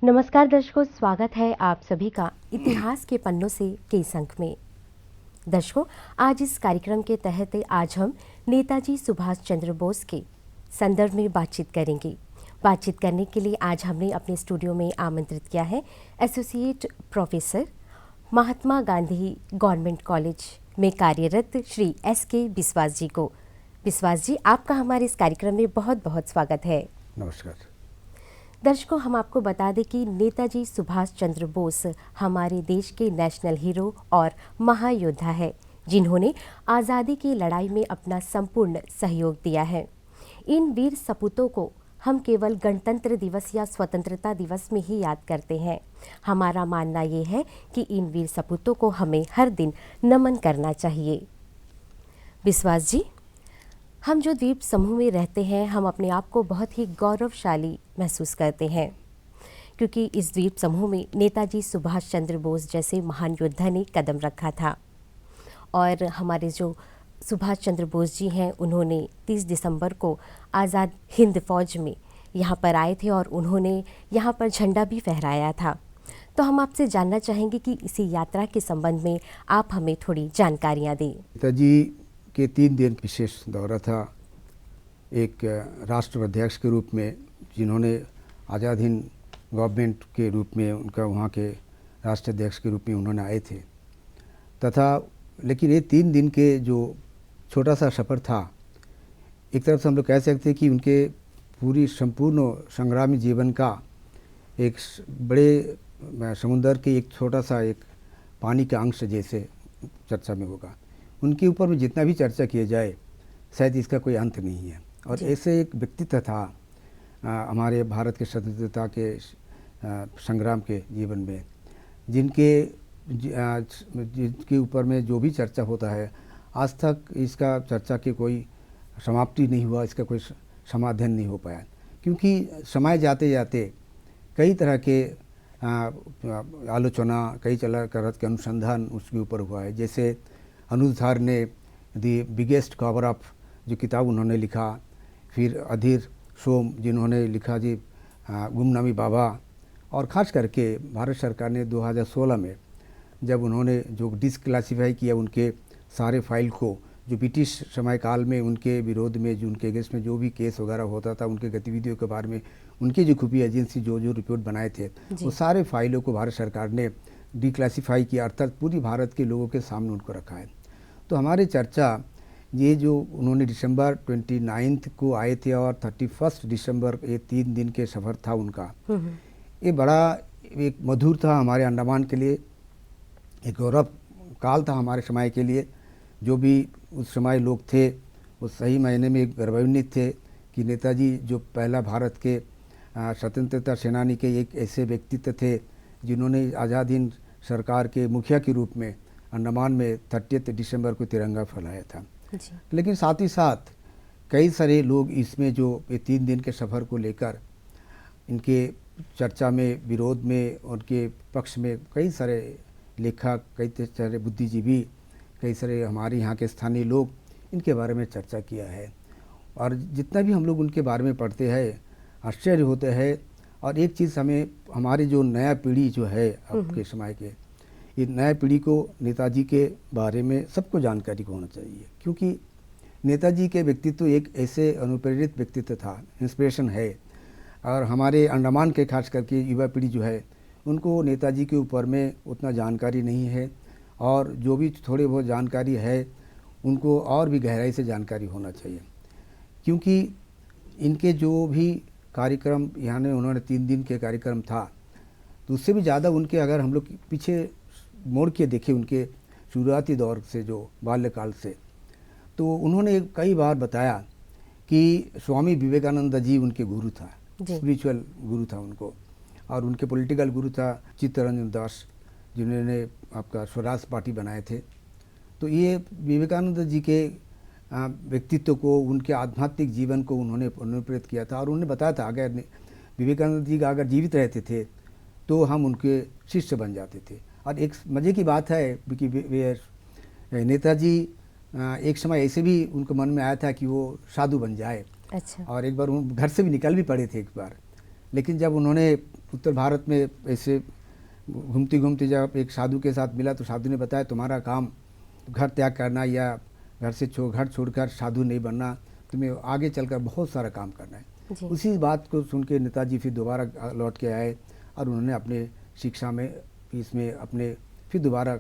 नमस्कार दर्शकों, स्वागत है आप सभी का इतिहास के पन्नों से केस अंक में। दर्शकों, आज इस कार्यक्रम के तहत आज हम नेताजी सुभाष चंद्र बोस के संदर्भ में बातचीत करेंगे। बातचीत करने के लिए आज हमने अपने स्टूडियो में आमंत्रित किया है associate professor Mahatma Gandhi government college में कार्यरत श्री एस.के. बिस्वास जी को। बिस्वास जी, आपका हमारे इस कार्यक्रम में बहुत बहुत स्वागत है। नमस्कार दर्शकों, हम आपको बता दें कि नेताजी सुभाष चंद्र बोस हमारे देश के नेशनल हीरो और महायोद्धा है, जिन्होंने आज़ादी की लड़ाई में अपना संपूर्ण सहयोग दिया है। इन वीर सपूतों को हम केवल गणतंत्र दिवस या स्वतंत्रता दिवस में ही याद करते हैं। हमारा मानना ये है कि इन वीर सपूतों को हमें हर दिन नमन करना चाहिए। बिस्वास जी, हम जो द्वीप समूह में रहते हैं, हम अपने आप को बहुत ही गौरवशाली महसूस करते हैं, क्योंकि इस द्वीप समूह में नेताजी सुभाष चंद्र बोस जैसे महान योद्धा ने कदम रखा था। और हमारे जो सुभाष चंद्र बोस जी हैं, उन्होंने 30 दिसंबर को आज़ाद हिंद फौज में यहाँ पर आए थे और उन्होंने यहाँ पर झंडा भी फहराया था। तो हम आपसे जानना चाहेंगे कि इसी यात्रा के संबंध में आप हमें थोड़ी जानकारियाँ दें। नेताजी के 3 दिन विशेष दौरा था। एक राष्ट्राध्यक्ष के रूप में, जिन्होंने आज़ाद हिंद गवर्नमेंट के रूप में, उनका वहाँ के राष्ट्राध्यक्ष के रूप में उन्होंने आए थे तथा लेकिन ये 3 दिन के जो छोटा सा सफ़र था, एक तरफ से हम लोग कह सकते हैं कि उनके पूरी संपूर्ण संग्रामी जीवन का एक बड़े समुंदर के एक छोटा सा एक पानी का अंश जैसे चर्चा में होगा। उनके ऊपर में जितना भी चर्चा किया जाए, शायद इसका कोई अंत नहीं है। और ऐसे एक व्यक्तित्व था हमारे भारत के स्वतंत्रता के संग्राम के जीवन में, जिनके ऊपर में जो भी चर्चा होता है, आज तक इसका चर्चा की कोई समाप्ति नहीं हुआ, इसका कोई समाधान नहीं हो पाया, क्योंकि समय जाते जाते कई तरह के आलोचना, कई तरह के अनुसंधान उसके ऊपर हुआ है। जैसे अनुधार ने दी बिगेस्ट कवर अप जो किताब उन्होंने लिखा, फिर अधीर सोम जिन्होंने लिखा जी गुमनामी बाबा, और ख़ास करके भारत सरकार ने 2016 में जब उन्होंने जो डिसक्लासीफाई किया उनके सारे फाइल को, जो ब्रिटिश समय काल में उनके विरोध में, जो उनके अगेंस्ट में जो भी केस वगैरह होता था, उनके गतिविधियों के बारे में उनके जो खुफिया एजेंसी जो रिपोर्ट बनाए थे, वो सारे फाइलों को भारत सरकार ने डिक्लासीफाई किया, अर्थात पूरी भारत के लोगों के सामने उनको रखा है। तो हमारी चर्चा ये जो उन्होंने दिसंबर 29 को आए थे और 31 दिसंबर, ये 3 दिन के सफ़र था उनका, ये बड़ा एक मधुर था हमारे अंडमान के लिए, एक गौरव काल था हमारे समय के लिए। जो भी उस समय लोग थे वो सही मायने में गर्वान्वित थे कि नेताजी जो पहला भारत के स्वतंत्रता सेनानी के एक ऐसे व्यक्तित्व थे जिन्होंने आज़ाद हिंद सरकार के मुखिया के रूप में अंडमान में 30 दिसंबर को तिरंगा फहराया था। लेकिन साथ ही साथ कई सारे लोग इसमें जो ये 3 दिन के सफ़र को लेकर इनके चर्चा में, विरोध में, उनके पक्ष में कई सारे लेखक, कई सारे बुद्धिजीवी, कई सारे हमारे यहाँ के स्थानीय लोग इनके बारे में चर्चा किया है। और जितना भी हम लोग उनके बारे में पढ़ते हैं, आश्चर्य होते हैं। और एक चीज़ हमें, हमारी जो नया पीढ़ी जो है अब के समय के, ये नया पीढ़ी को नेताजी के बारे में सबको जानकारी होना चाहिए, क्योंकि नेताजी के व्यक्तित्व एक ऐसे अनुप्रेरित व्यक्तित्व था, इंस्पिरेशन है। और हमारे अंडमान के खास करके युवा पीढ़ी जो है, उनको नेताजी के ऊपर में उतना जानकारी नहीं है, और जो भी थोड़ी बहुत जानकारी है उनको और भी गहराई से जानकारी होना चाहिए, क्योंकि इनके जो भी कार्यक्रम यहाँ ने उन्होंने 3 दिन के कार्यक्रम था, तो उससे भी ज़्यादा उनके अगर हम लोग पीछे मोड़ के देखें उनके शुरुआती दौर से, जो बाल्यकाल से, तो उन्होंने कई बार बताया कि स्वामी विवेकानंद जी उनके गुरु था, स्पिरिचुअल गुरु था उनको, और उनके पॉलिटिकल गुरु था चित्तरंजन दास, जिन्होंने आपका स्वराज पार्टी बनाए थे। तो ये विवेकानंद जी के व्यक्तित्व को, उनके आध्यात्मिक जीवन को उन्होंने अनुप्रेरित किया था। और उन्होंने बताया था अगर विवेकानंद जी का अगर जीवित रहते थे तो हम उनके शिष्य बन जाते थे। और एक मज़े की बात है कि नेताजी एक समय ऐसे भी उनको मन में आया था कि वो साधु बन जाए। अच्छा। और एक बार घर से भी निकल भी पड़े थे एक बार, लेकिन जब उन्होंने उत्तर भारत में ऐसे घूमती घूमती जब एक साधु के साथ मिला तो साधु ने बताया तुम्हारा काम घर त्याग करना या घर छोड़कर साधु नहीं बनना, तुम्हें आगे चलकर बहुत सारा काम करना है। उसी बात को सुन के नेताजी फिर दोबारा लौट के आए और उन्होंने अपने शिक्षा में इसमें अपने फिर दोबारा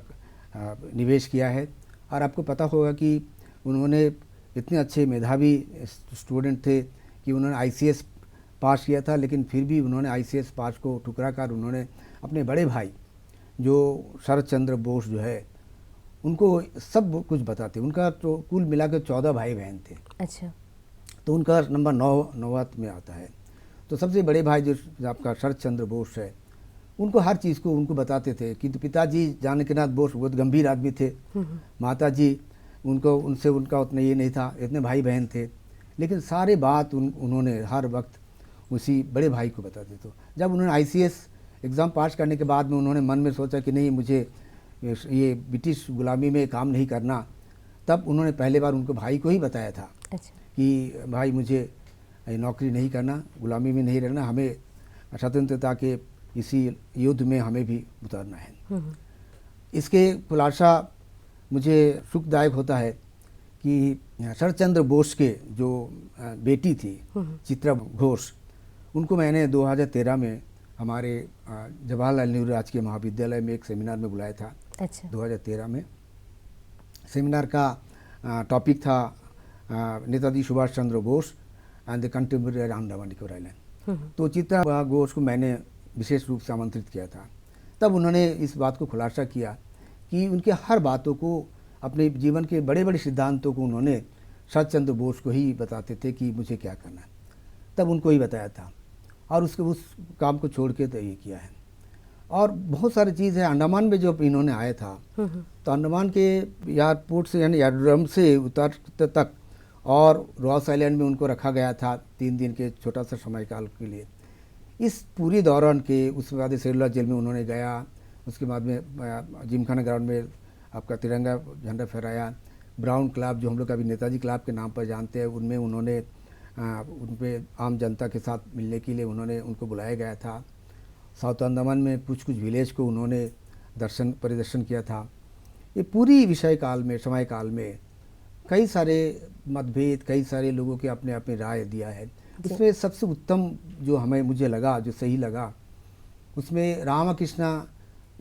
निवेश किया है। और आपको पता होगा कि उन्होंने इतने अच्छे मेधावी स्टूडेंट थे कि उन्होंने आईसीएस पास किया था, लेकिन फिर भी उन्होंने आईसीएस पास को ठुकरा कर उन्होंने अपने बड़े भाई जो शरद चंद्र बोस जो है उनको सब कुछ बताते। उनका तो कुल मिलाकर 14 भाई बहन थे। अच्छा। तो उनका नंबर 9 में आता है। तो सबसे बड़े भाई जो आपका शरद चंद्र बोस है उनको हर चीज़ को उनको बताते थे। कि पिताजी जानकीनाथ बोस बहुत गंभीर आदमी थे, माताजी उनसे उनका उतना ये नहीं था, इतने भाई बहन थे, लेकिन सारे बात उन्होंने हर वक्त उसी बड़े भाई को बताते। तो जब उन्होंने आईसीएस एग्ज़ाम पास करने के बाद में उन्होंने मन में सोचा कि नहीं मुझे ये ब्रिटिश गुलामी में काम नहीं करना, तब उन्होंने पहले बार उनको भाई को ही बताया था। अच्छा। कि भाई मुझे नौकरी नहीं करना, गुलामी में नहीं रहना, हमें स्वतंत्रता के इसी युद्ध में हमें भी उतरना है। इसके खुलासा मुझे सुखदायक होता है कि शरद चंद्र बोस के जो बेटी थी चित्रा घोष, उनको मैंने 2013 में हमारे जवाहरलाल नेहरू राजकीय महाविद्यालय में एक सेमिनार में बुलाया था। अच्छा। 2013 में सेमिनार का टॉपिक था Netaji Subhash Chandra Bose and the contemporary Andaman Nicobar island. तो चित्रा घोष को मैंने विशेष रूप से आमंत्रित किया था। तब उन्होंने इस बात को खुलासा किया कि उनके हर बातों को, अपने जीवन के बड़े बड़े सिद्धांतों को उन्होंने शरद चंद्र बोस को ही बताते थे कि मुझे क्या करना है। तब उनको ही बताया था और उस काम को छोड़ के तो ये किया है। और बहुत सारी चीज़ है। अंडमान में जब इन्होंने आया था तो अंडमान के एयरपोर्ट से यानी एयरड्रम से उतरते तक और रॉस आइलैंड में उनको रखा गया था 3 दिन के छोटा सा समय काल के लिए। इस पूरी दौरान के उसके बाद सेलुलर जेल में उन्होंने गया, उसके बाद में जिमखाना ग्राउंड में आपका तिरंगा झंडा फहराया। ब्राउन क्लब जो हम लोग अभी नेताजी क्लब के नाम पर जानते हैं, उनमें उन्होंने उन पे आम जनता के साथ मिलने के लिए उनको बुलाया गया था। साउथ अंडमान में कुछ विलेज को उन्होंने परिदर्शन किया था। ये पूरी समय काल में कई सारे मतभेद, कई सारे लोगों के अपने अपने राय दिया है। उसमें सबसे उत्तम जो मुझे लगा, जो सही लगा, उसमें रामकृष्णा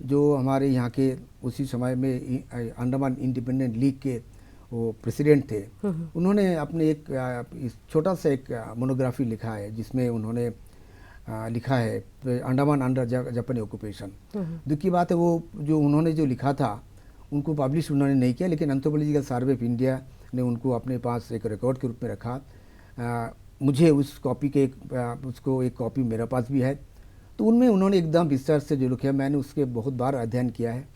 जो हमारे यहाँ के उसी समय में अंडमान इंडिपेंडेंट लीग के वो प्रेसिडेंट थे, उन्होंने अपने एक छोटा सा एक मोनोग्राफी लिखा है जिसमें उन्होंने लिखा है अंडमान अंडर जापानी ऑक्यूपेशन। दुख की बात है वो जो उन्होंने जो लिखा था उनको पब्लिश उन्होंने नहीं किया, लेकिन एंथ्रोपोलॉजिकल सर्वे ऑफ इंडिया ने उनको अपने पास एक रिकॉर्ड के रूप में रखा। मुझे उस कॉपी के एक कॉपी मेरे पास भी है। तो उनमें उन्होंने एकदम विस्तार से जो लिखा है, मैंने उसके बहुत बार अध्ययन किया है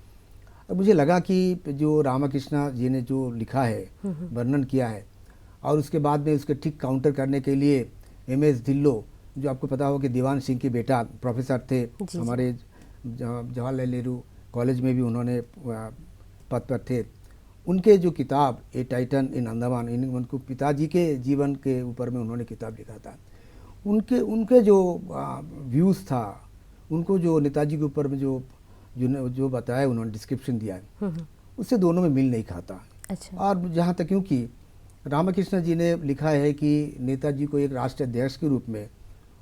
और मुझे लगा कि जो रामकृष्णा जी ने जो लिखा है, वर्णन किया है, और उसके बाद में उसके ठीक काउंटर करने के लिए MS ढिल्लो, जो आपको पता हो कि दीवान सिंह के बेटा प्रोफेसर थे, हमारे जवाहरलाल नेहरू कॉलेज में भी उन्होंने पद पर थे, उनके जो किताब ए टाइटन इन अंडमान, उनको पिताजी के जीवन के ऊपर में उन्होंने किताब लिखा था। उनके जो व्यूज़ था, उनको जो नेताजी के ऊपर में जो बताया उन्होंने, डिस्क्रिप्शन दिया है, उससे दोनों में मिल नहीं खाता। अच्छा। और जहाँ तक क्योंकि रामकृष्ण जी ने लिखा है कि नेताजी को एक राष्ट्रीय अध्यक्ष के रूप में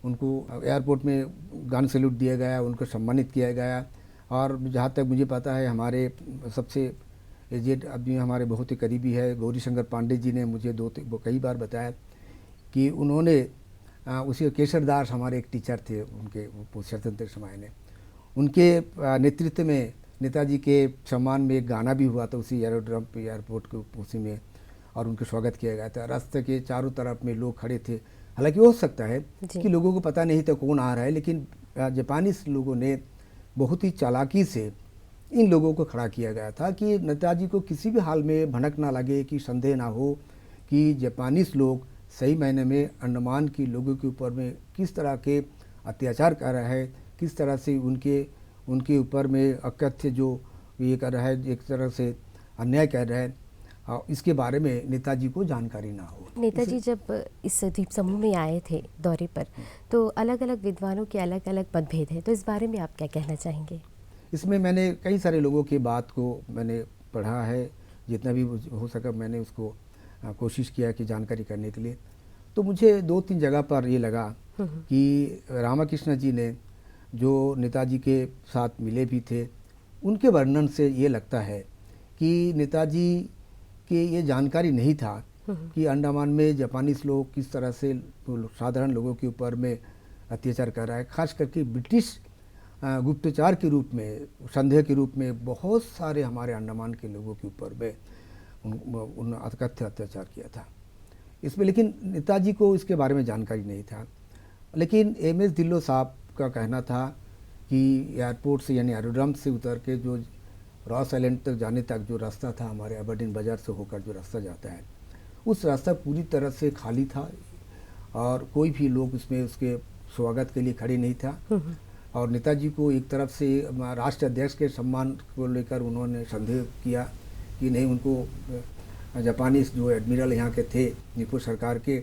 उनको एयरपोर्ट में गन सैल्यूट दिया गया, उनको सम्मानित किया गया। और जहाँ तक मुझे पता है हमारे सबसे एजेड आदमी, हमारे बहुत ही करीबी है गौरीशंकर पांडे जी ने मुझे कई बार बताया कि उन्होंने उसी केशर दास हमारे एक टीचर थे, उनके स्वतंत्र समय ने उनके नेतृत्व में नेताजी के सम्मान में एक गाना भी हुआ था उसी एयरपोर्ट के उसी में, और उनको स्वागत किया गया था। रास्ते के चारों तरफ में लोग खड़े थे। हालांकि हो सकता है कि लोगों को पता नहीं था कौन आ रहा है, लेकिन जापानीज लोगों ने बहुत ही चालाकी से इन लोगों को खड़ा किया गया था कि नेताजी को किसी भी हाल में भनक ना लगे, कि संदेह ना हो कि जापानीज लोग सही मायने में अंडमान के लोगों के ऊपर में किस तरह के अत्याचार कर रहा है, किस तरह से उनके ऊपर में अकथ्य जो ये कर रहा है, एक तरह से अन्याय कर रहा है। इसके बारे में नेताजी को जानकारी ना हो। नेताजी जब इस द्वीप समूह में आए थे दौरे पर, तो अलग अलग विद्वानों के अलग अलग मतभेद हैं, तो इस बारे में आप क्या कहना चाहेंगे? इसमें मैंने कई सारे लोगों की बात को मैंने पढ़ा है, जितना भी हो सका मैंने उसको कोशिश किया कि जानकारी करने के लिए। तो मुझे 2-3 जगह पर ये लगा कि रामकृष्ण जी ने जो नेताजी के साथ मिले भी थे, उनके वर्णन से ये लगता है कि नेताजी के ये जानकारी नहीं था कि अंडमान में जापानीज लोग किस तरह से साधारण लोगों के ऊपर में अत्याचार कर रहा है। खास करके ब्रिटिश गुप्तचर के रूप में, संदेह के रूप में बहुत सारे हमारे अंडमान के लोगों के ऊपर में उन अकथ्य अत्याचार किया था इसमें। लेकिन नेताजी को इसके बारे में जानकारी नहीं था। लेकिन एमएस ढिल्लों साहब का कहना था कि एयरपोर्ट से यानी एरोड्रम से उतर के जो रॉस आइलैंड तक जाने तक जो रास्ता था, हमारे अबरडीन बाज़ार से होकर जो रास्ता जाता है, उस रास्ता पूरी तरह से खाली था और कोई भी लोग उसमें उसके स्वागत के लिए खड़े नहीं था। और नेताजी को एक तरफ से राष्ट्र अध्यक्ष के सम्मान को लेकर उन्होंने संदेह किया कि नहीं, उनको जापानी जो एडमिरल यहाँ के थे निप्पो सरकार के,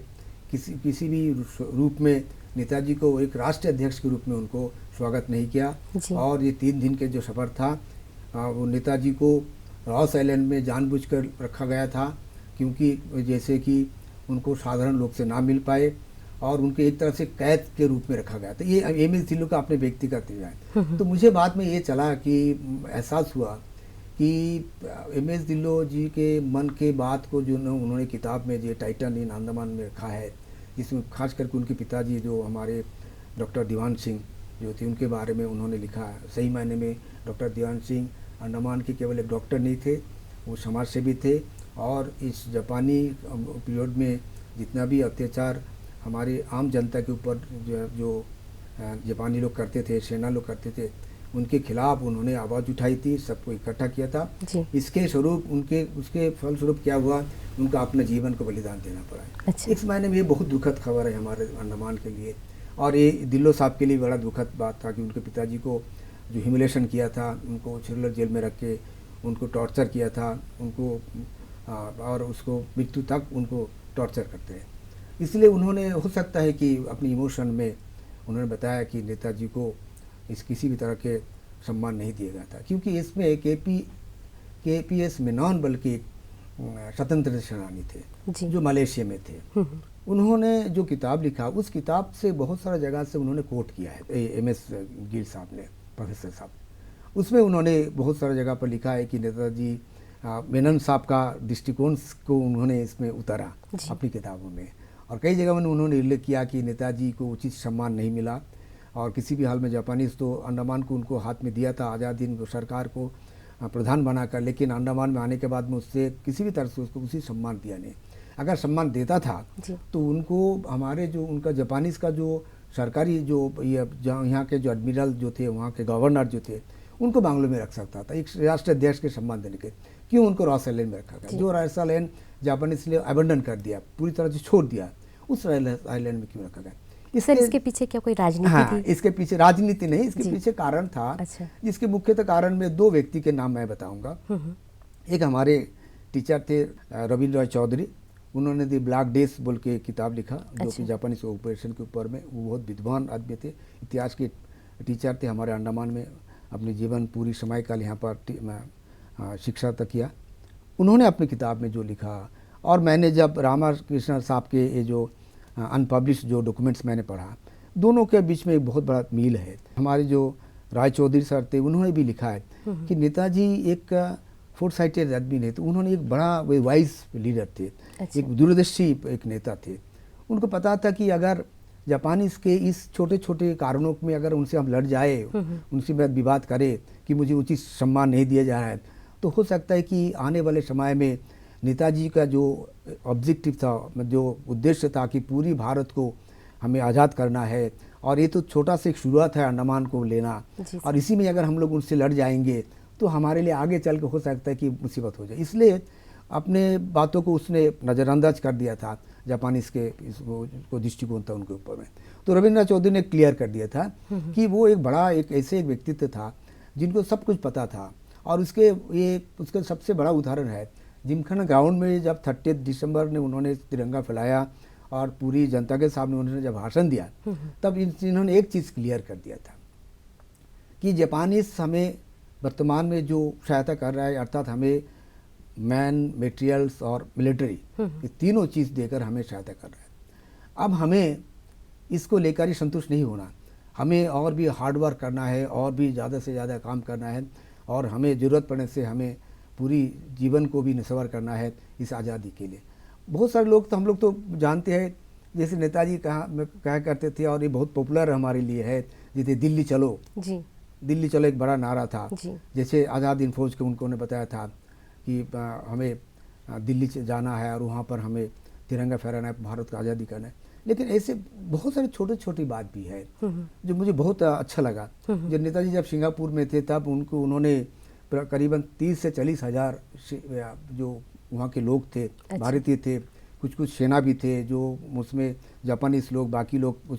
किसी भी रूप में नेताजी को एक राष्ट्र अध्यक्ष के रूप में उनको स्वागत नहीं किया। और ये 3 दिन के जो सफ़र था वो नेताजी को रॉस आइलैंड में जानबूझकर रखा गया था, क्योंकि जैसे कि उनको साधारण लोग से ना मिल पाए और उनके एक तरह से कैद के रूप में रखा गया था। ये एमएस ढिल्लों का अपने व्यक्तिगत है। तो मुझे बाद में ये चला कि एहसास हुआ कि एमएस ढिल्लों जी के मन के बात को जो उन्होंने किताब में जो टाइटन इन अंडमान में रखा है, जिसमें खास करके उनके पिताजी जो हमारे डॉक्टर दीवान सिंह जो थे उनके बारे में उन्होंने लिखा है। सही मायने में डॉक्टर दीवान सिंह अंडमान के केवल एक डॉक्टर नहीं थे, वो समाज सेवी थे। और इस जापानी पीरियड में जितना भी अत्याचार हमारे आम जनता के ऊपर जो जापानी लोग करते थे, सेना लोग करते थे, उनके खिलाफ उन्होंने आवाज़ उठाई थी, सबको इकट्ठा किया था। इसके स्वरूप उसके फलस्वरूप क्या हुआ, उनका अपने जीवन को बलिदान देना पड़ा। अच्छा। इस मायने में ये बहुत दुखद खबर है हमारे अंडमान के लिए। और ये ढिल्लों साहब के लिए बड़ा दुखद बात था कि उनके पिताजी को जो ह्यूमिलेशन किया था, उनको छिल्लर जेल में रख के उनको टॉर्चर किया था, उनको और उसको मृत्यु तक उनको टॉर्चर करते हैं। इसलिए उन्होंने, हो सकता है कि अपनी इमोशन में उन्होंने बताया कि नेताजी को इस किसी भी तरह के सम्मान नहीं दिया गया था, क्योंकि इसमें केपीएस मेनन बल्कि स्वतंत्रता सेनानी थे जो मलेशिया में थे। उन्होंने जो किताब लिखा, उस किताब से बहुत सारा जगह से उन्होंने कोट किया है एमएस गिल साहब ने, प्रोफेसर साहब। उसमें उन्होंने बहुत सारा जगह पर लिखा है कि नेताजी मेनन साहब का दृष्टिकोण को उन्होंने इसमें उतारा अपनी किताबों में। और कई जगह में उन्होंने उल्लेख किया कि नेताजी को उचित सम्मान नहीं मिला और किसी भी हाल में जापानीज तो अंडमान को उनको हाथ में दिया था आज़ाद हिंद सरकार को प्रधान बनाकर, लेकिन अंडमान में आने के बाद में उससे किसी भी तरह से उसको उसी सम्मान दिया नहीं। अगर सम्मान देता था तो उनको हमारे जो उनका जापानीज का जो सरकारी जो यहाँ के जो एडमिरल जो थे, वहाँ के गवर्नर जो थे, उनको बांग्लों में रख सकता था एक राष्ट्र अध्यक्ष के सम्मान देने के। क्यों उनको रॉस आइलैंड में रखा गया? जो रॉस आइलैंड जापानीज ने अबंडन कर दिया, पूरी तरह से छोड़ दिया, उस आइलैंड में क्यों रखा गया? इसके पीछे क्या कोई राजनीति थी? इसके पीछे राजनीति नहीं, इसके पीछे कारण था। अच्छा। जिसके मुख्यतः कारण में 2 व्यक्ति के नाम मैं बताऊंगा। एक हमारे टीचर थे रविंद्र रॉय चौधरी, उन्होंने दी ब्लैक डेज बोल के किताब लिखा, जो कि जापानीज ऑपरेशन के ऊपर में। वो बहुत विद्वान आदमी थे, इतिहास के टीचर थे, हमारे अंडमान में अपने जीवन पूरी समय काल यहाँ पर शिक्षा तक किया। उन्होंने अपनी किताब में जो लिखा, और मैंने जब रामकृष्ण साहब के ये जो अनपब्लिश जो डॉक्यूमेंट्स मैंने पढ़ा, दोनों के बीच में एक बहुत बड़ा मील है। हमारे जो राय चौधरी सर थे, उन्होंने भी लिखा है कि नेताजी एक फोरसाइटेड आदमी नहीं, तो उन्होंने एक बड़ा वाइज लीडर थे। अच्छा। एक दूरदर्शी एक नेता थे। उनको पता था कि अगर जापानी के इस छोटे छोटे कारणों में अगर उनसे हम लड़ जाए, उनसे विवाद करें कि मुझे उचित सम्मान नहीं दिया जा रहा है, तो हो सकता है कि आने वाले समय में नेताजी का जो ऑब्जेक्टिव था, जो उद्देश्य था कि पूरी भारत को हमें आज़ाद करना है, और ये तो छोटा सा एक शुरुआत है अंडमान को लेना, और इसी में अगर हम लोग उनसे लड़ जाएंगे तो हमारे लिए आगे चल के हो सकता है कि मुसीबत हो जाए। इसलिए अपने बातों को उसने नज़रअंदाज कर दिया था, जापानीज के इसको दृष्टिकोण था उनके ऊपर में। तो रविंद्र चौधरी ने क्लियर कर दिया था कि वो एक बड़ा एक ऐसे एक व्यक्तित्व था जिनको सब कुछ पता था। और उसके सबसे बड़ा उदाहरण है जिमखाना ग्राउंड में जब 30 दिसंबर ने उन्होंने तिरंगा फैलाया और पूरी जनता के सामने उन्होंने जब भाषण दिया, तब इन्होंने एक चीज़ क्लियर कर दिया था कि जापानीज हमें वर्तमान में जो सहायता कर रहा है, अर्थात हमें मैन, मटेरियल्स और मिलिट्री, ये तीनों चीज़ देकर हमें सहायता कर रहा है। अब हमें इसको लेकर ही संतुष्ट नहीं होना, हमें और भी हार्ड वर्क करना है और भी ज़्यादा से ज़्यादा काम करना है और हमें ज़रूरत पड़ने से हमें पूरी जीवन को भी निसवर करना है इस आज़ादी के लिए। बहुत सारे लोग तो हम लोग तो जानते हैं, जैसे नेताजी कहा करते थे और ये बहुत पॉपुलर हमारे लिए है, जैसे दिल्ली चलो जी, दिल्ली चलो एक बड़ा नारा था। जी। जैसे आज़ाद हिंद फौज के उनको ने बताया था कि हमें दिल्ली से जाना है और वहाँ पर हमें तिरंगा फहराना है, भारत का आज़ादी करना है। लेकिन ऐसे बहुत सारे छोटे छोटी बात भी है जो मुझे बहुत अच्छा लगा। जब नेताजी जब सिंगापुर में थे तब उन्होंने करीबन 30 से 40 हज़ार जो वहाँ के लोग थे, भारतीय थे, कुछ कुछ सेना भी थे, जो उसमें जापानीज लोग, बाकी लोग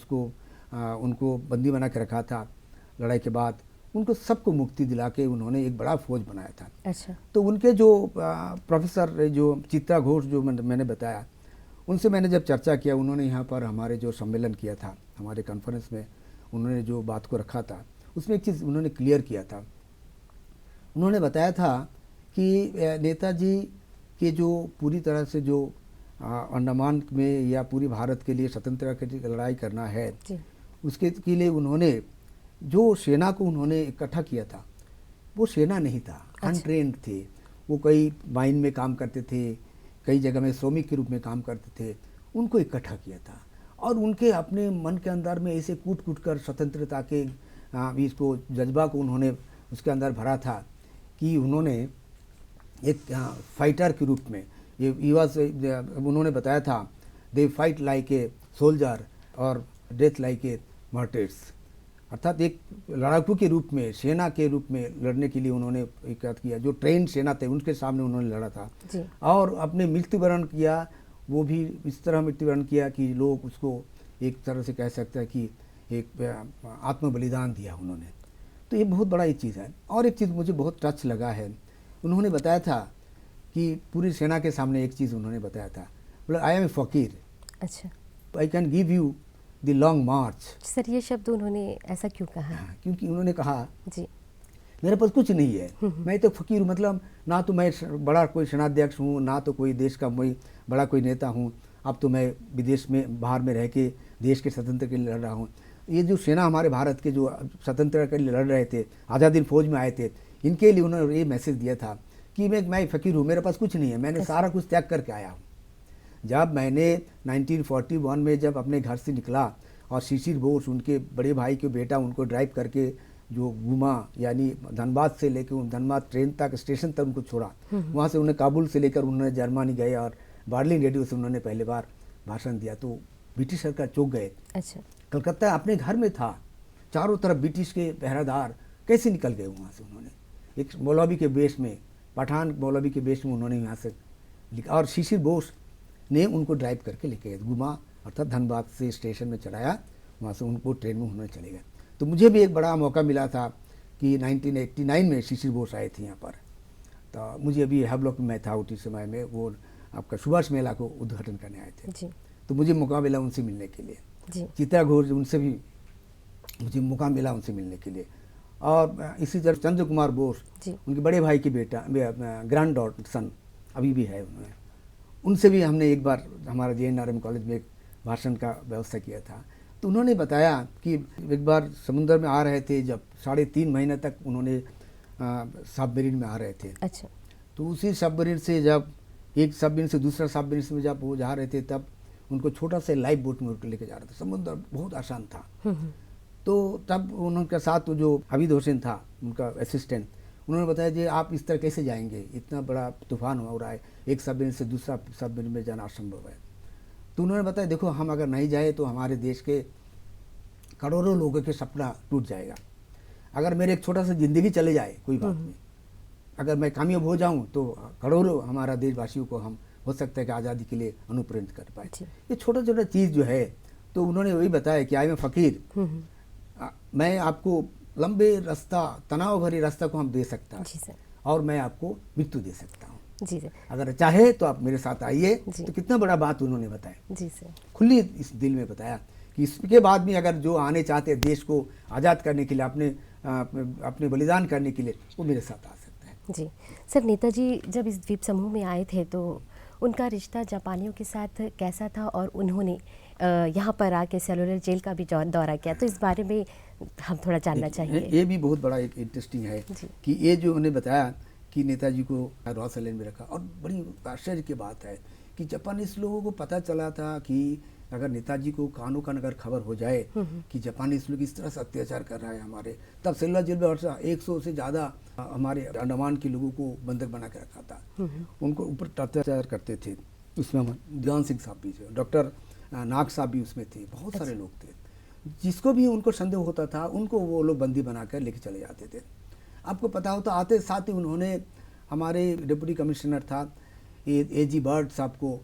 उनको बंदी बना के रखा था लड़ाई के बाद, उनको सबको मुक्ति दिला के उन्होंने एक बड़ा फौज बनाया था। अच्छा। तो उनके जो प्रोफेसर जो चित्रा घोष जो मैंने बताया, उनसे मैंने जब चर्चा किया, उन्होंने यहाँ पर हमारे जो सम्मेलन किया था, हमारे कॉन्फ्रेंस में उन्होंने जो बात को रखा था, उसमें एक चीज़ उन्होंने क्लियर किया था। उन्होंने बताया था कि नेताजी के जो पूरी तरह से जो अंडमान में या पूरी भारत के लिए स्वतंत्रता की लड़ाई करना है, उसके के लिए उन्होंने जो सेना को उन्होंने इकट्ठा किया था, वो सेना नहीं था, अनट्रेंड थे। वो कई माइन में काम करते थे, कई जगह में श्रमिक के रूप में काम करते थे, उनको इकट्ठा किया था और उनके अपने मन के अंदर में ऐसे कूट कूट कर स्वतंत्रता के इसको जज्बा को उन्होंने उसके अंदर भरा था कि उन्होंने एक फाइटर के रूप में उन्होंने बताया था, they fight like a soldier और डेथ लाइक ए मार्टिर्स, अर्थात एक लड़ाकू के रूप में, सेना के रूप में लड़ने के लिए उन्होंने एक किया। जो ट्रेन सेना थे उनके सामने उन्होंने लड़ा था और अपने मृत्युवरण किया, वो भी इस तरह मृत्युवरण किया कि लोग उसको एक तरह से कह सकते हैं कि एक आत्म बलिदान दिया उन्होंने। तो ये बहुत बड़ा एक चीज़ है। और एक चीज़ मुझे बहुत टच लगा है, उन्होंने बताया था कि पूरी सेना के सामने एक चीज़ उन्होंने बताया था, बोले आई एम ए फकीर, अच्छा, I can give you the long March. Sir ये शब्द उन्होंने ऐसा क्यों कहा? क्योंकि उन्होंने कहा जी, मेरे पास कुछ नहीं है, मैं तो फकीर हूँ, मतलब ना तो मैं बड़ा कोई सेनाध्यक्ष हूँ, ना तो कोई देश का मैं बड़ा कोई नेता हूँ। अब तो मैं विदेश में बाहर में रह के देश के स्वतंत्र के लिए लड़ रहा हूँ। ये जो सेना हमारे भारत के जो स्वतंत्रता के लिए लड़ रहे थे, आज़ाद हिंद फौज में आए थे, इनके लिए उन्होंने ये मैसेज दिया था कि मैं फ़कीर हूँ, मेरे पास कुछ नहीं है, मैंने सारा कुछ त्याग करके आया हूँ। जब मैंने 1941 में जब अपने घर से निकला और शिशिर बोस उनके बड़े भाई के बेटा उनको ड्राइव करके जो गुमा यानी धनबाद से लेकर धनबाद ट्रेन तक स्टेशन तक उनको छोड़ा, वहाँ से उन्हें काबुल से लेकर उन्होंने जर्मनी गए और बार्लिन रेडियो से उन्होंने पहली बार भाषण दिया, तो ब्रिटिश सरकार चौंक गए। अच्छा, कलकत्ता अपने घर में था, चारों तरफ ब्रिटिश के पहरादार, कैसे निकल गए वहाँ से? उन्होंने एक मौलवी के बेस में, पठान मौलवी के बेस में उन्होंने यहाँ से लिखा और शिशिर बोस ने उनको ड्राइव करके लेके गए गुमा अर्थात धनबाद से स्टेशन में चढ़ाया, वहाँ से उनको ट्रेन में उन्होंने चले गए। तो मुझे भी एक बड़ा मौका मिला था कि 1989 में शिशिर बोस आए थे यहाँ पर, तो मुझे अभी हैवलॉक में मैं था उसी समय में, वो आपका सुभाष मेला को उद्घाटन करने आए थे जी। तो मुझे मौका मिला उनसे मिलने के लिए जी। चित्रा घोष उनसे भी मुझे मौका मिला उनसे मिलने के लिए। और इसी तरह चंद्र कुमार बोस उनके बड़े भाई की बेटा ग्रैंड डॉटर सन अभी भी है, उनसे भी हमने एक बार हमारा JNRM कॉलेज में एक भाषण का व्यवस्था किया था। तो उन्होंने बताया कि एक बार समुद्र में आ रहे थे, जब 3.5 महीने तक उन्होंने सबमरीन में आ रहे थे। अच्छा। तो उसी सबमरीन से जब एक सबमरीन से दूसरा सबमरीन में जब वो जा रहे थे, तब उनको छोटा सा लाइफ बोट में लेके जा रहे थे, समुद्र बहुत आसान था। तो तब उनके साथ जो हबीब हुसैन था उनका असिस्टेंट, उन्होंने बताया जी आप इस तरह कैसे जाएंगे, इतना बड़ा तूफान हो रहा है, एक सबमरीन से दूसरा सबमरीन में जाना असंभव है। तो उन्होंने बताया देखो हम अगर नहीं जाए तो हमारे देश के करोड़ों लोगों के सपना टूट जाएगा। अगर मेरे एक छोटा सा जिंदगी चले जाए कोई बात नहीं, अगर मैं कामयाब हो जाऊं तो करोड़ों हमारा देशवासियों को हम हो सकता है कि आज़ादी के लिए अनुप्रेरित कर पाए। ये छोटा छोटा चीज़ जो है, तो उन्होंने वही बताया कि आई एम फकीर, मैं आपको लंबे रास्ता, तनाव भरी रास्ता को हम दे सकता है और मैं आपको मृत्यु दे सकता हूँ। जी सर। अगर चाहे तो आप मेरे साथ आइए। जी। तो कितना बड़ा बात उन्होंने बताया, जी सर। खुली इस दिल में बताया कि इसके बाद भी अगर जो आने चाहते हैं देश को आज़ाद करने के लिए, अपने बलिदान करने के लिए, वो मेरे साथ आ सकता है। जी सर, नेताजी जब इस द्वीप समूह में आए थे तो उनका रिश्ता जापानियों के साथ कैसा था, और उन्होंने यहाँ पर आके सेलुलर जेल का भी दौरा किया, तो इस बारे में हम थोड़ा जानना चाहिए। ये भी बहुत बड़ा एक इंटरेस्टिंग है कि ये जो उन्होंने बताया कि नेताजी को रॉस आइलैंड में रखा, और बड़ी आश्चर्य की बात है कि जापानीज लोगों को पता चला था कि अगर नेताजी को कानों कान अगर खबर हो जाए कि जापानीज लोग इस तरह से अत्याचार कर रहा है हमारे, तब सेलुलर जेल में 100 से ज़्यादा हमारे अंडमान के लोगों को बंधक बना के रखा था, उनको ऊपर अत्याचार करते थे। उसमें ध्यान सिंह साहब भी थे, डॉक्टर नाग साहब भी उसमें थे, बहुत सारे लोग थे। जिसको भी उनको संदेह होता था उनको वो लोग बंदी बनाकर लेके चले जाते थे। आपको पता हो तो आते साथ ही उन्होंने हमारे डिप्टी कमिश्नर था A.G. बर्ड साहब को,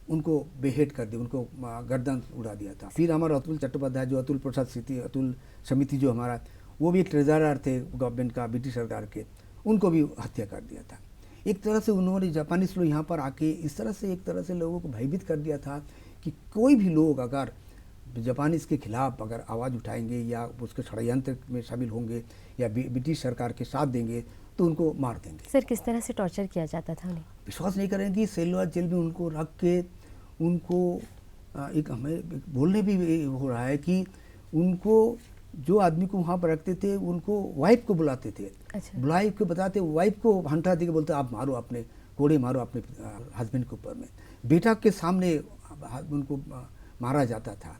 उनको बेहेड कर दिया, उनको गर्दन उड़ा दिया था। फिर हमारा अतुल चट्टोपाध्याय, जो अतुल प्रसाद अतुल समिति जो हमारा, वो भी एक ट्रेजरर थे गवर्नमेंट का, ब्रिटिश सरकार के, उनको भी हत्या कर दिया था। एक तरह से उन्होंने जापानीज लोग यहाँ पर आके इस तरह से एक तरह से लोगों को भयभीत कर दिया था कि कोई भी लोग अगर जापानीज के खिलाफ अगर आवाज़ उठाएंगे या उसके षड्यंत्र में शामिल होंगे या ब्रिटिश सरकार के साथ देंगे तो उनको मार देंगे। सर, किस तरह से टॉर्चर किया जाता था उन्हें? विश्वास नहीं करेंगे, सेलुलर जेल में उनको रख के उनको एक हमें बोलने भी हो रहा है कि उनको जो आदमी को वहाँ पर रखते थे उनको वाइफ को बुलाते थे। अच्छा। बुलाई को बताते, वाइफ को हंटा दे के बोलते आप मारो, अपने कोड़े मारो अपने हस्बैंड के ऊपर में। बेटा के सामने उनको मारा जाता था।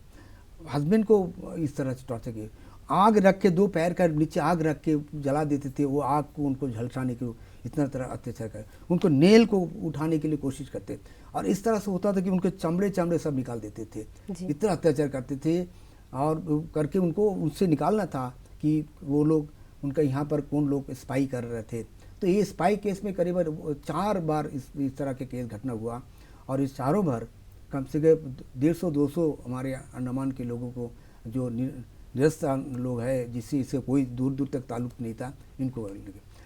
हस्बैंड को इस तरह से टॉर्चर किए, आग रख के 2 पैर का नीचे आग रख के जला देते थे, वो आग को उनको झलसाने के इतना तरह अत्याचार कर, उनको नेल को उठाने के लिए कोशिश करते, और इस तरह से होता था कि उनके चमड़े सब निकाल देते थे, इतना अत्याचार करते थे। और करके उनको उनसे निकालना था कि वो लोग उनका यहाँ पर कौन लोग स्पाई कर रहे थे। तो ये स्पाई केस में करीबन 4 बार इस तरह के केस घटना हुआ, और इस चारों बार कम से कम 150-200 हमारे अंडमान के लोगों को, जो निरस्त लोग हैं जिससे इसे कोई दूर दूर तक ताल्लुक नहीं था, इनको।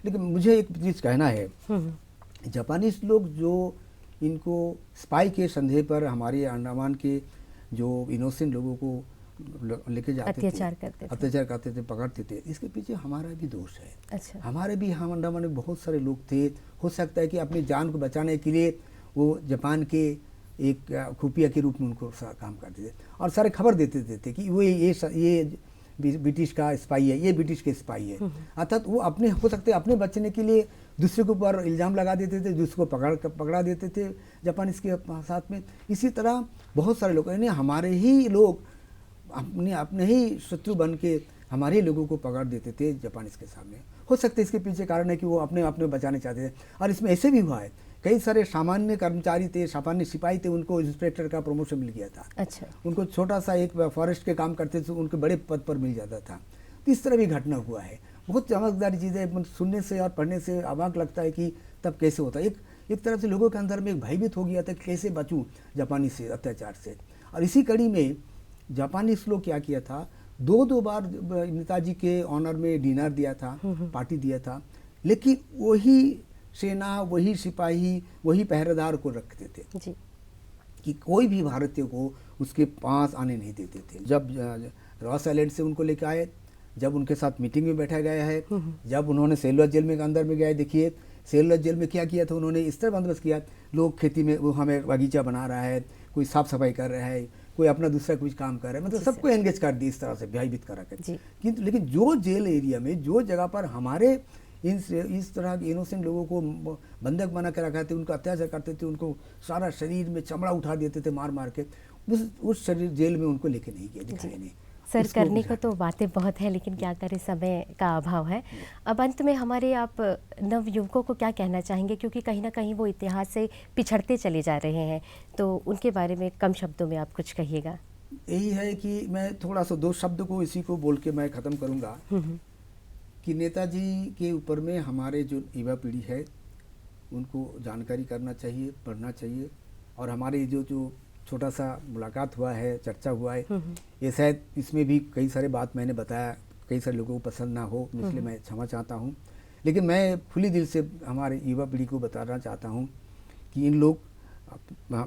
लेकिन मुझे एक चीज़ कहना है, जापानीज लोग जो इनको स्पाई के संदेह पर हमारे अंडमान के जो इनोसेंट लोगों को लेके जाते थे, अत्याचार करते थे, पकड़ते थे, इसके पीछे हमारा भी दोष है। अच्छा। हमारे भी हम अंडमान में बहुत सारे लोग थे, हो सकता है कि अपनी जान को बचाने के लिए वो जापान के एक खुफिया के रूप में उनको काम करते थे, और सारे खबर देते थे कि वो ये ब्रिटिश का स्पाई है, ये ब्रिटिश के स्पाई है। अर्थात वो अपने, हो सकते अपने बचने के लिए दूसरे के ऊपर इल्ज़ाम लगा देते थे, दूसरे को पकड़ा देते थे जापानीज के साथ में। इसी तरह बहुत सारे लोग, यानी हमारे ही लोग अपने ही शत्रु बन के हमारे ही लोगों को पकड़ देते थे जापानीज के सामने। हो सकता है इसके पीछे कारण है कि वो अपने बचाने चाहते थे। और इसमें ऐसे भी हुआ है, कई सारे सामान्य कर्मचारी थे, सामान्य सिपाही थे, उनको इंस्पेक्टर का प्रमोशन मिल गया था। अच्छा। उनको छोटा सा एक फॉरेस्ट के काम करते थे, उनके बड़े पद पर मिल जाता था। तो इस तरह भी घटना हुआ है। बहुत चमकदार चीज़ें सुनने से और पढ़ने से अवाक लगता है कि तब कैसे होता है। एक तरह से लोगों के अंदर में एक भयभीत हो गया था, कैसे बचूं जापानी से अत्याचार से। और इसी कड़ी में जापानीज लोग क्या किया था, 2 बार नेताजी के ऑनर में डिनर दिया था, पार्टी दिया था, लेकिन वही सेना, वही सिपाही, वही पहरेदार को रखते थे जी। कि कोई भी भारतीय को उसके पास आने नहीं देते थे। जब रॉस आइलैंड से उनको लेकर आए, जब उनके साथ मीटिंग में बैठा गया है, जब उन्होंने सेलुलर जेल में अंदर में गए, देखिए सेलुलर जेल में क्या किया था उन्होंने, इस तरह बंदोबस्त किया, लोग खेती में वो हमें बगीचा बना रहा है, कोई साफ सफाई कर रहा है, कोई अपना दूसरा कुछ काम कर रहा है, मतलब सबको एंगेज कर दी इस तरह से भयभीत करा कर। किंतु लेकिन जो जेल एरिया में, जो जगह पर हमारे इस तरह के इनोसेंट लोगों को बंधक बना के रखा थे, उनको अत्याचार करते थे, उनको सारा शरीर में चमड़ा उठा देते थे मार मार के, उस शरीर जेल में उनको लेके नहीं गया, दिखाया नहीं। सर, करने को तो बातें बहुत हैं, लेकिन क्या करें, समय का अभाव है। अब अंत में हमारे आप नव युवकों को क्या कहना चाहेंगे, क्योंकि कहीं ना कहीं वो इतिहास से पिछड़ते चले जा रहे हैं, तो उनके बारे में कम शब्दों में आप कुछ कहिएगा। यही है कि मैं थोड़ा सा 2 शब्द को इसी को बोल के मैं ख़त्म करूँगा कि नेताजी के ऊपर में हमारे जो युवा पीढ़ी है उनको जानकारी करना चाहिए, पढ़ना चाहिए। और हमारे जो छोटा सा मुलाकात हुआ है, चर्चा हुआ है, ये शायद इसमें भी कई सारे बात मैंने बताया, कई सारे लोगों को पसंद ना हो, इसलिए मैं क्षमा चाहता हूँ। लेकिन मैं खुली दिल से हमारे युवा पीढ़ी को बताना चाहता हूँ कि इन लोग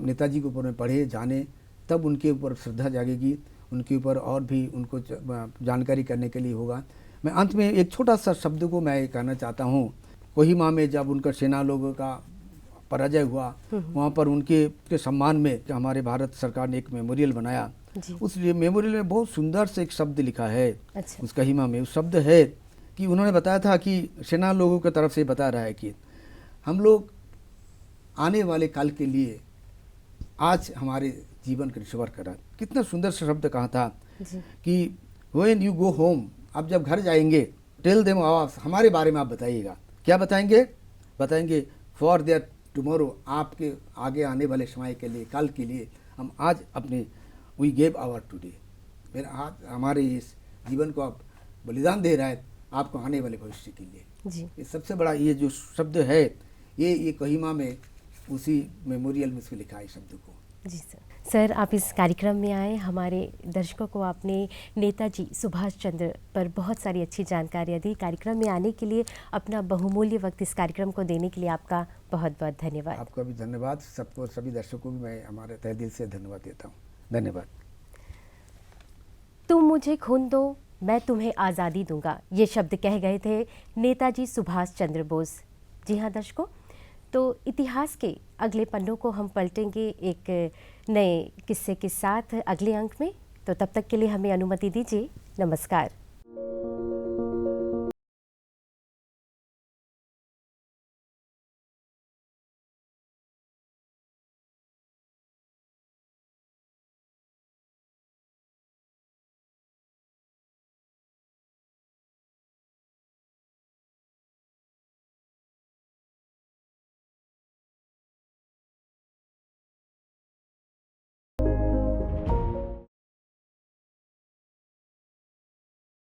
नेताजी के ऊपर में पढ़े जाने, तब उनके ऊपर श्रद्धा जागेगी, उनके ऊपर और भी उनको जानकारी करने के लिए होगा। मैं अंत में एक छोटा सा शब्द को मैं कहना चाहता हूँ। कोहिमा में जब उनका सेना लोगों का पराजय हुआ, वहाँ पर उनके सम्मान में हमारे भारत सरकार ने एक मेमोरियल बनाया। उस मेमोरियल में बहुत सुंदर से एक शब्द लिखा है। अच्छा। उस कोहिमा में उस शब्द है कि उन्होंने बताया था कि सेना लोगों की तरफ से बता रहा है कि हम लोग आने वाले काल के लिए आज हमारे जीवन को रिकवर करा। कितना सुंदर से शब्द कहा था कि व्हेन यू गो होम, आप जब घर जाएंगे, टेल देम हमारे बारे में आप बताइएगा। क्या बताएंगे? बताएंगे फॉर देयर टुमारो, आपके आगे आने वाले समय के लिए, कल के लिए हम आज अपने वी गेव आवर टुडे, मेरा आज हमारे इस जीवन को आप बलिदान दे रहा है आपको आने वाले भविष्य के लिए। जी। ये सबसे बड़ा ये जो शब्द है ये कोहिमा में उसी मेमोरियल में उसको लिखा है शब्द को। जी सर, आप इस कार्यक्रम में आए, हमारे दर्शकों को आपने नेताजी सुभाष चंद्र पर बहुत सारी अच्छी जानकारियाँ दी। कार्यक्रम में आने के लिए, अपना बहुमूल्य वक्त इस कार्यक्रम को देने के लिए आपका बहुत बहुत धन्यवाद। आपका भी धन्यवाद। सबको, सभी दर्शकों को भी मैं हमारे तहे दिल से धन्यवाद देता हूँ। धन्यवाद। तुम मुझे खून दो, मैं तुम्हें आज़ादी दूंगा, ये शब्द कह गए थे नेताजी सुभाष चंद्र बोस। जी हाँ दर्शकों, तो इतिहास के अगले पन्नों को हम पलटेंगे एक नए किस्से के साथ अगले अंक में। तो तब तक के लिए हमें अनुमति दीजिए। नमस्कार।